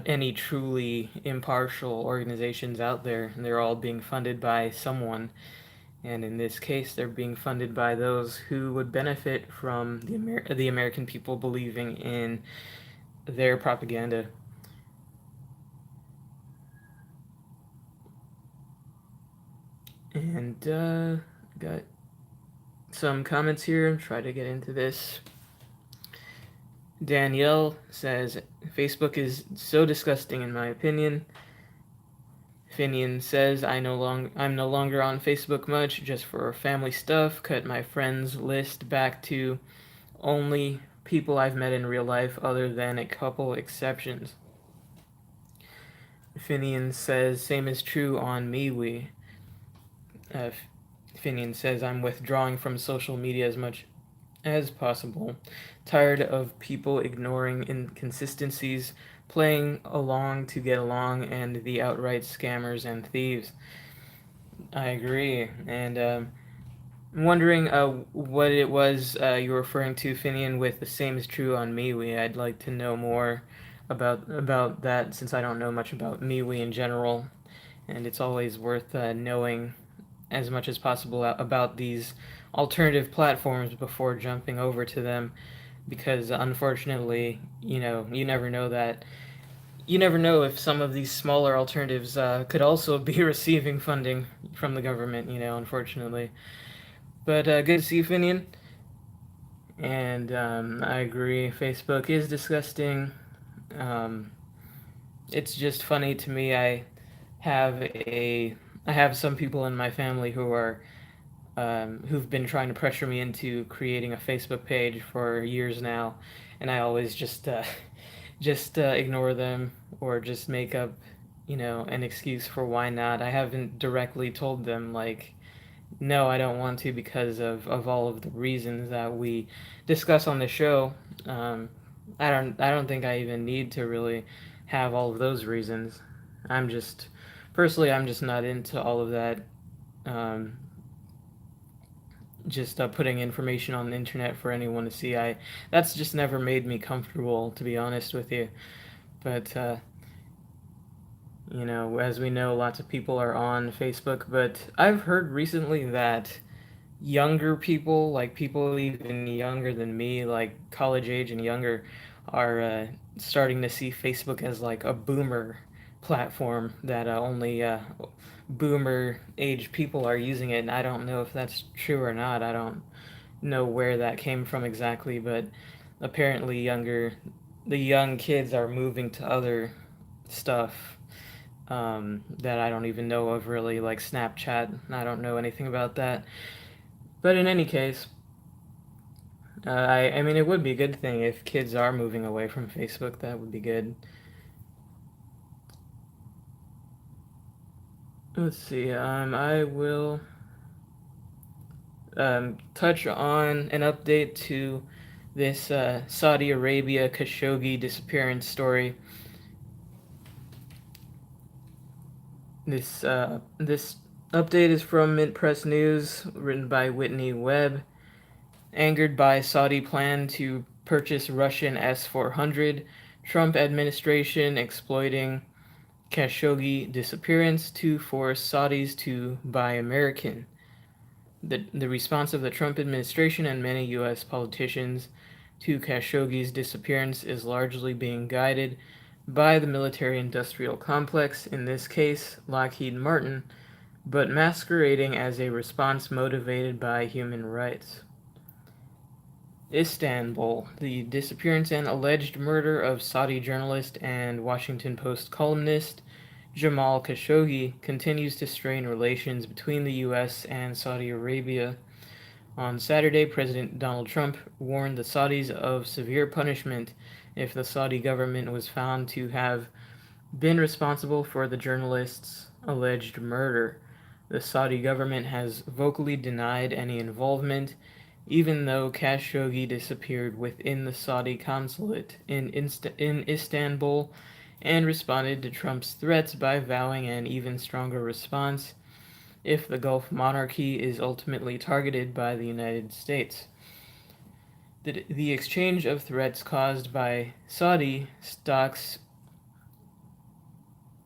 any truly impartial organizations out there. They're all being funded by someone. And in this case, they're being funded by those who would benefit from the American people believing in their propaganda. And got some comments here. Try to get into this. Danielle says, Facebook is so disgusting in my opinion. Finian says, I'm no longer on Facebook much, just for family stuff. Cut my friends list back to only people I've met in real life, other than a couple exceptions. Finian says, same is true on MeWe. Finian says, I'm withdrawing from social media as much as possible. Tired of people ignoring inconsistencies, playing along to get along, and the outright scammers and thieves. I agree. And I'm wondering what it was you were referring to, Finian, with the same is true on MeWe. I'd like to know more about that, since I don't know much about MeWe in general. And it's always worth knowing as much as possible about these alternative platforms before jumping over to them, because unfortunately, you never know that you never know if some of these smaller alternatives could also be receiving funding from the government, unfortunately. But good to see you, Finian. And I agree, Facebook is disgusting. Um, it's just funny to me. Have a I have some people in my family who've been trying to pressure me into creating a Facebook page for years now, and I always just ignore them or just make up, an excuse for why not. I haven't directly told them like, no, I don't want to because of all of the reasons that we discuss on the show. Um, I don't think I even need to really have all of those reasons. I'm just personally I'm just not into all of that. Um, just putting information on the internet for anyone to see. I That's just never made me comfortable, to be honest with you. But as we know, lots of people are on Facebook. But I've heard recently that younger people, like people even younger than me, like college age and younger, are starting to see Facebook as like a boomer platform that only boomer age people are using it. And I don't know if that's true or not. I don't know where that came from exactly, but apparently the young kids are moving to other stuff that I don't even know of really, like Snapchat. I don't know anything about that. But in any case, I mean, it would be a good thing if kids are moving away from Facebook. That would be good. Let's see. I will touch on an update to this Saudi Arabia Khashoggi disappearance story. This update is from Mint Press News, written by Whitney Webb. Angered by Saudi plan to purchase Russian S-400, Trump administration exploiting Khashoggi disappearance to force Saudis to buy American. The response of the Trump administration and many U.S. politicians to Khashoggi's disappearance is largely being guided by the military-industrial complex, in this case Lockheed Martin, but masquerading as a response motivated by human rights. Istanbul: the disappearance and alleged murder of Saudi journalist and Washington Post columnist Jamal Khashoggi continues to strain relations between the U.S. and Saudi Arabia. On Saturday, President Donald Trump warned the Saudis of severe punishment if the Saudi government was found to have been responsible for the journalist's alleged murder. The Saudi government has vocally denied any involvement, even though Khashoggi disappeared within the Saudi consulate in Istanbul and responded to Trump's threats by vowing an even stronger response if the Gulf monarchy is ultimately targeted by the United States. The exchange of threats caused by Saudi stocks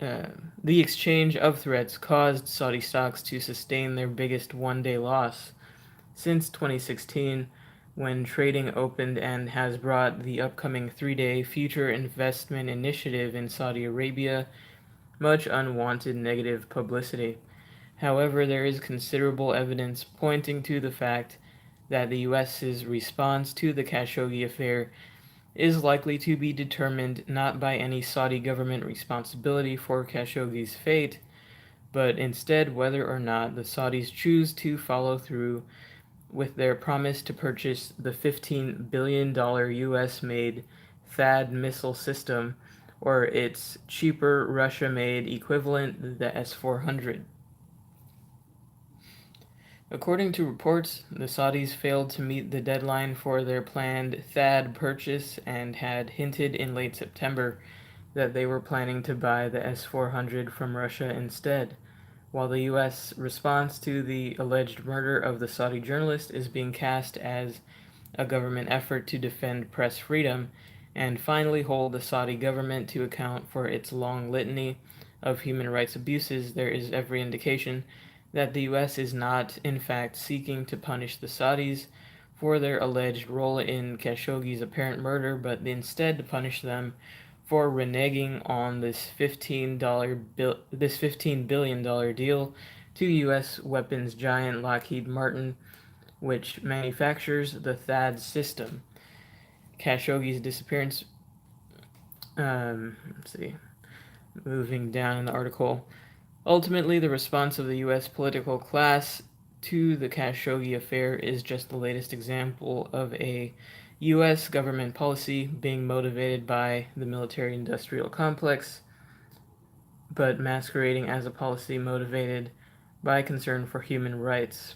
the exchange of threats caused Saudi stocks to sustain their biggest one-day loss since 2016, when trading opened, and has brought the upcoming 3-day Future Investment Initiative in Saudi Arabia much unwanted negative publicity. However, there is considerable evidence pointing to the fact that the U.S.'s response to the Khashoggi affair is likely to be determined not by any Saudi government responsibility for Khashoggi's fate, but instead whether or not the Saudis choose to follow through with their promise to purchase the $15 billion US-made THAAD missile system, or its cheaper Russia-made equivalent, the S-400. According to reports, the Saudis failed to meet the deadline for their planned THAAD purchase and had hinted in late September that they were planning to buy the S-400 from Russia instead, while the U.S. response to the alleged murder of the Saudi journalist is being cast as a government effort to defend press freedom and finally hold the Saudi government to account for its long litany of human rights abuses. There is every indication that the U.S. is not, in fact, seeking to punish the Saudis for their alleged role in Khashoggi's apparent murder, but instead to punish them for reneging on this $15 billion deal to U.S. weapons giant Lockheed Martin, which manufactures the THAAD system. Khashoggi's disappearance. Let's see. Moving down in the article. Ultimately, the response of the U.S. political class to the Khashoggi affair is just the latest example of a U.S. government policy being motivated by the military industrial complex, but masquerading as a policy motivated by concern for human rights.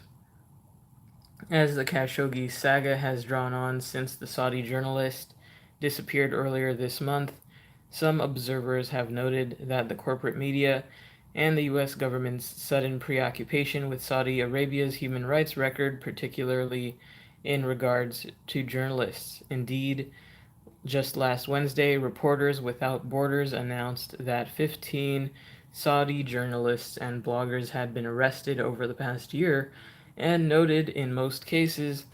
As the Khashoggi saga has drawn on since the Saudi journalist disappeared earlier this month, some observers have noted that the corporate media and the U.S. government's sudden preoccupation with Saudi Arabia's human rights record, particularly in regards to journalists. Indeed, just last Wednesday, Reporters Without Borders announced that 15 Saudi journalists and bloggers had been arrested over the past year, and noted in most cases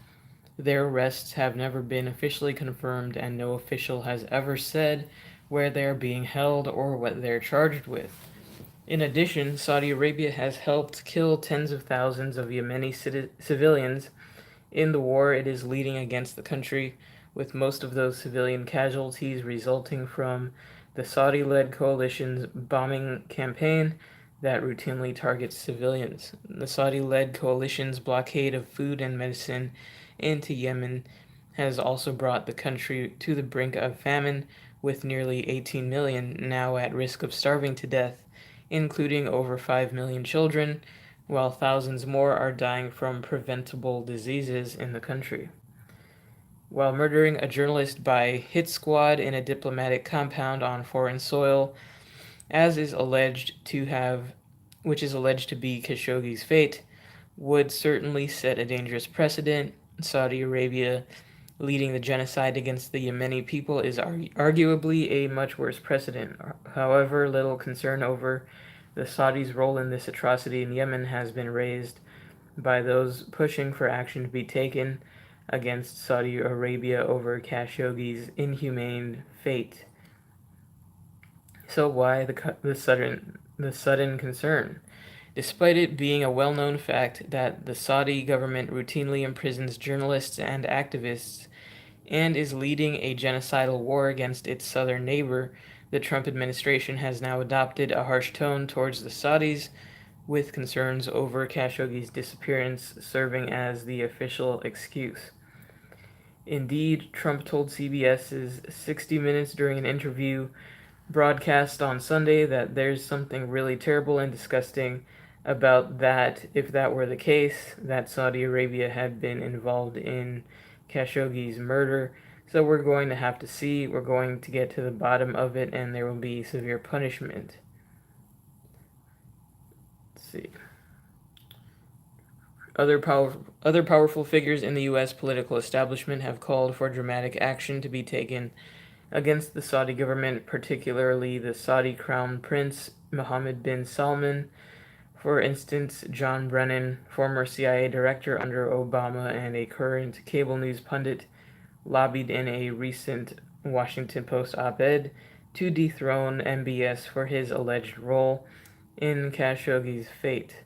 their arrests have never been officially confirmed and no official has ever said where they are being held or what they're charged with. In addition, Saudi Arabia has helped kill tens of thousands of Yemeni civilians in the war it is leading against the country, with most of those civilian casualties resulting from the Saudi-led coalition's bombing campaign that routinely targets civilians. The Saudi-led coalition's blockade of food and medicine into Yemen has also brought the country to the brink of famine, with nearly 18 million now at risk of starving to death, including over 5 million children, while thousands more are dying from preventable diseases in the country. While murdering a journalist by hit squad in a diplomatic compound on foreign soil, as is alleged to have, which is alleged to be Khashoggi's fate, would certainly set a dangerous precedent. Saudi Arabia leading the genocide against the Yemeni people is arguably a much worse precedent. However, little concern over the Saudis' role in this atrocity in Yemen has been raised by those pushing for action to be taken against Saudi Arabia over Khashoggi's inhumane fate. So why the sudden concern? Despite it being a well-known fact that the Saudi government routinely imprisons journalists and activists and is leading a genocidal war against its southern neighbor, the Trump administration has now adopted a harsh tone towards the Saudis, with concerns over Khashoggi's disappearance serving as the official excuse. Indeed, Trump told CBS's 60 Minutes during an interview broadcast on Sunday that there's something really terrible and disgusting about that if that were the case, that Saudi Arabia had been involved in Khashoggi's murder. So we're going to have to see, we're going to get to the bottom of it, and there will be severe punishment. Let's see. Other powerful figures in the U.S. political establishment have called for dramatic action to be taken against the Saudi government, particularly the Saudi Crown Prince Mohammed bin Salman. For instance, John Brennan, former CIA director under Obama and a current cable news pundit, lobbied in a recent Washington Post op-ed to dethrone MBS for his alleged role in Khashoggi's fate.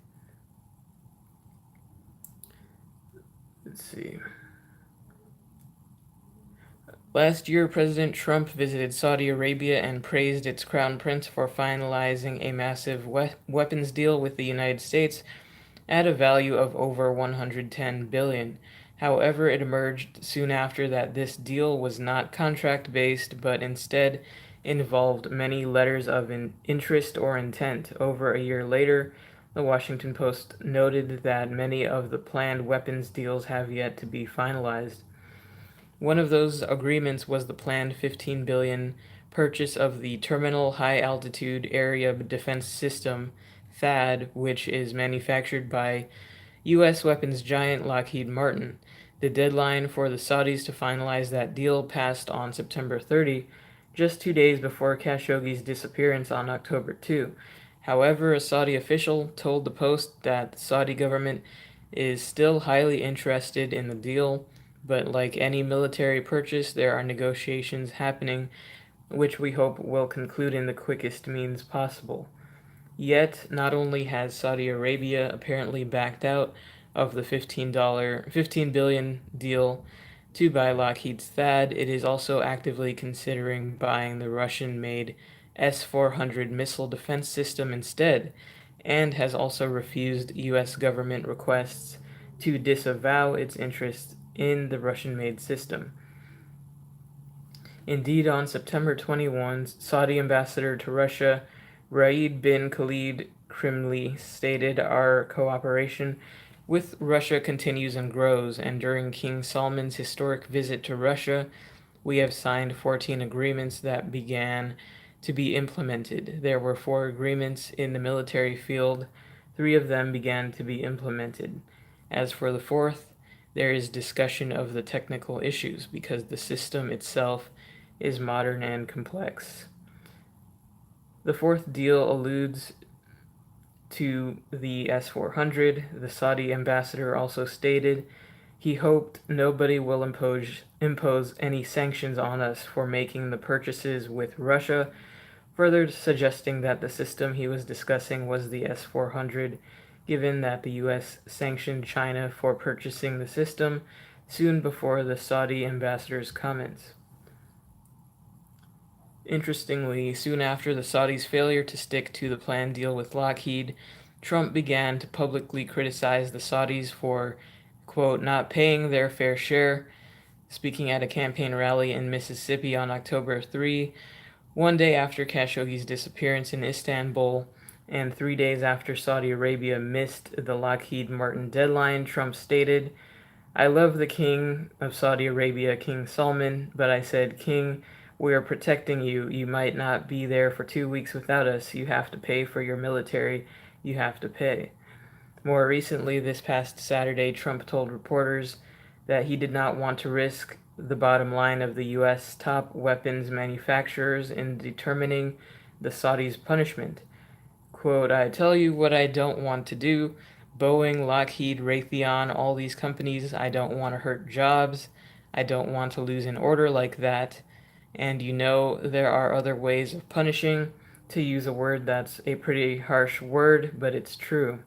Let's see. Last year, President Trump visited Saudi Arabia and praised its crown prince for finalizing a massive weapons deal with the United States at a value of over $110 billion. However, it emerged soon after that this deal was not contract-based, but instead involved many letters of interest or intent. Over a year later, the Washington Post noted that many of the planned weapons deals have yet to be finalized. One of those agreements was the planned $15 billion purchase of the Terminal High Altitude Area Defense System, THAAD, which is manufactured by U.S. weapons giant Lockheed Martin. The deadline for the Saudis to finalize that deal passed on September 30, just 2 days before Khashoggi's disappearance on October 2. However, a Saudi official told the Post that the Saudi government is still highly interested in the deal, but like any military purchase, there are negotiations happening which we hope will conclude in the quickest means possible. Yet, not only has Saudi Arabia apparently backed out of the $15 billion deal to buy Lockheed's THAAD, it is also actively considering buying the Russian-made S-400 missile defense system instead, and has also refused U.S. government requests to disavow its interest in the Russian-made system. Indeed, on September 21, Saudi ambassador to Russia Raed bin Khalid Krimli stated, "Our cooperation with Russia continues and grows, and during King Salman's historic visit to Russia, we have signed 14 agreements that began to be implemented. There were 4 agreements in the military field, 3 of them began to be implemented. As for the 4th, there is discussion of the technical issues because the system itself is modern and complex." The 4th deal alludes to the S-400. The Saudi ambassador also stated he hoped nobody will impose any sanctions on us for making the purchases with Russia, further suggesting that the system he was discussing was the S-400, given that the U.S. sanctioned China for purchasing the system soon before the Saudi ambassador's comments. Interestingly, soon after the Saudis' failure to stick to the planned deal with Lockheed, Trump began to publicly criticize the Saudis for, quote, not paying their fair share. Speaking at a campaign rally in Mississippi on October 3, one day after Khashoggi's disappearance in Istanbul, and 3 days after Saudi Arabia missed the Lockheed Martin deadline, Trump stated, "I love the King of Saudi Arabia, King Salman, but I said, King, we are protecting you. You might not be there for 2 weeks without us. You have to pay for your military. You have to pay." More recently, this past Saturday, Trump told reporters that he did not want to risk the bottom line of the U.S. top weapons manufacturers in determining the Saudis' punishment. Quote, "I tell you what I don't want to do. Boeing, Lockheed, Raytheon, all these companies, I don't want to hurt jobs. I don't want to lose an order like that. And you know, there are other ways of punishing, to use a word that's a pretty harsh word, but it's true.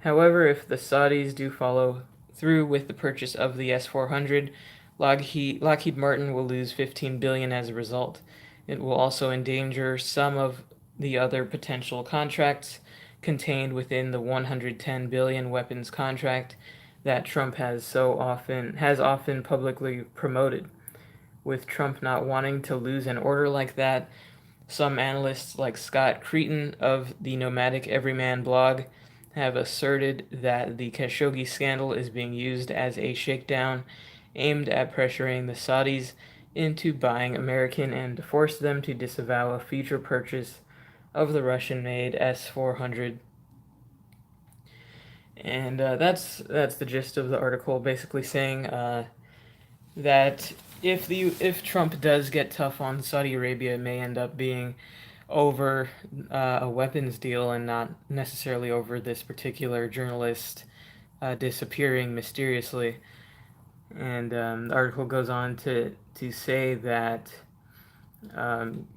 However, if the Saudis do follow through with the purchase of the S-400, Lockheed Martin will lose $15 billion as a result. It will also endanger some of the other potential contracts contained within the $110 billion weapons contract that Trump has often publicly promoted. With Trump not wanting to lose an order like that, some analysts like Scott Cretin of the Nomadic Everyman blog have asserted that the Khashoggi scandal is being used as a shakedown aimed at pressuring the Saudis into buying American and to force them to disavow a future purchase of the Russian-made S-400. And that's the gist of the article, basically saying that if Trump does get tough on Saudi Arabia, it may end up being over a weapons deal and not necessarily over this particular journalist disappearing mysteriously. And the article goes on to say that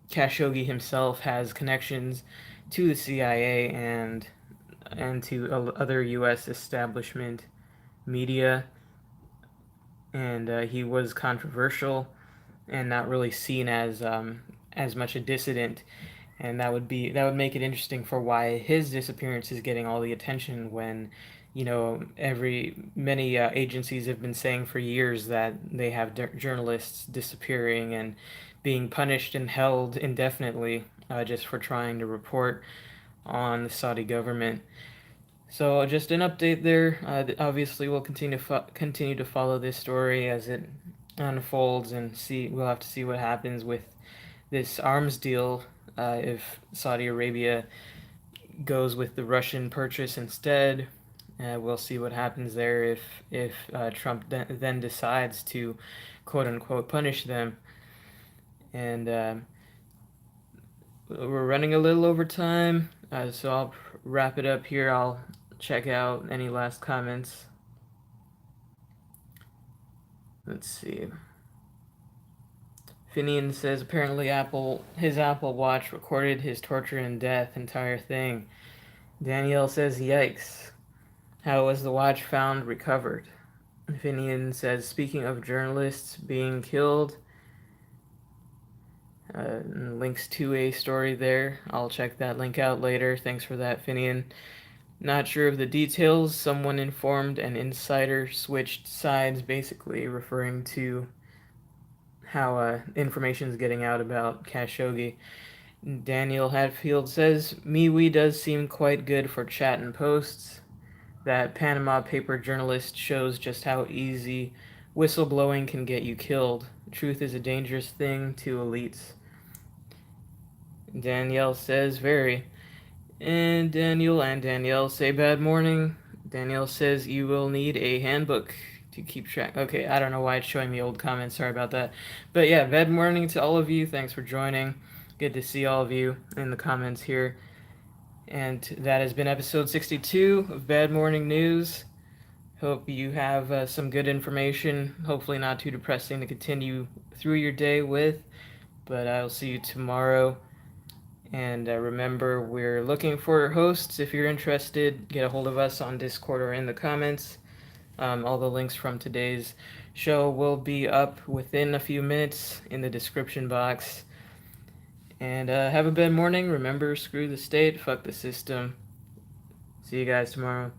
Khashoggi himself has connections to the CIA and to other U.S. establishment media, and he was controversial and not really seen as much a dissident, and that would make it interesting for why his disappearance is getting all the attention when, you know, many agencies have been saying for years that they have journalists disappearing and being punished and held indefinitely just for trying to report on the Saudi government. So just an update there. Obviously, we'll continue to follow this story as it unfolds and see. We'll have to see what happens with this arms deal if Saudi Arabia goes with the Russian purchase instead. We'll see what happens there if Trump then decides to quote unquote punish them. And we're running a little over time, so I'll wrap it up here. I'll check out any last comments. Let's see. Finian says apparently his Apple Watch recorded his torture and death entire thing. Danielle says yikes. How was the watch found recovered? Finian says speaking of journalists being killed, links to a story there. I'll check that link out later. Thanks for that, Finian. Not sure of the details. Someone informed an insider switched sides, basically referring to how information is getting out about Khashoggi. Daniel Hatfield says MeWe does seem quite good for chat and posts. That Panama paper journalist shows just how easy whistleblowing can get you killed. Truth is a dangerous thing to elites. Danielle says very. And Danielle say bad morning. Danielle says you will need a handbook to keep track. Okay, I don't know why it's showing me old comments. Sorry about that. But yeah, bad morning to all of you. Thanks for joining. Good to see all of you in the comments here. And that has been episode 62 of Bad Morning News. Hope you have some good information. Hopefully not too depressing to continue through your day with. But I'll see you tomorrow. And remember, we're looking for hosts. If you're interested, get a hold of us on Discord or in the comments. All the links from today's show will be up within a few minutes in the description box. And have a bad morning. Remember, screw the state, fuck the system. See you guys tomorrow.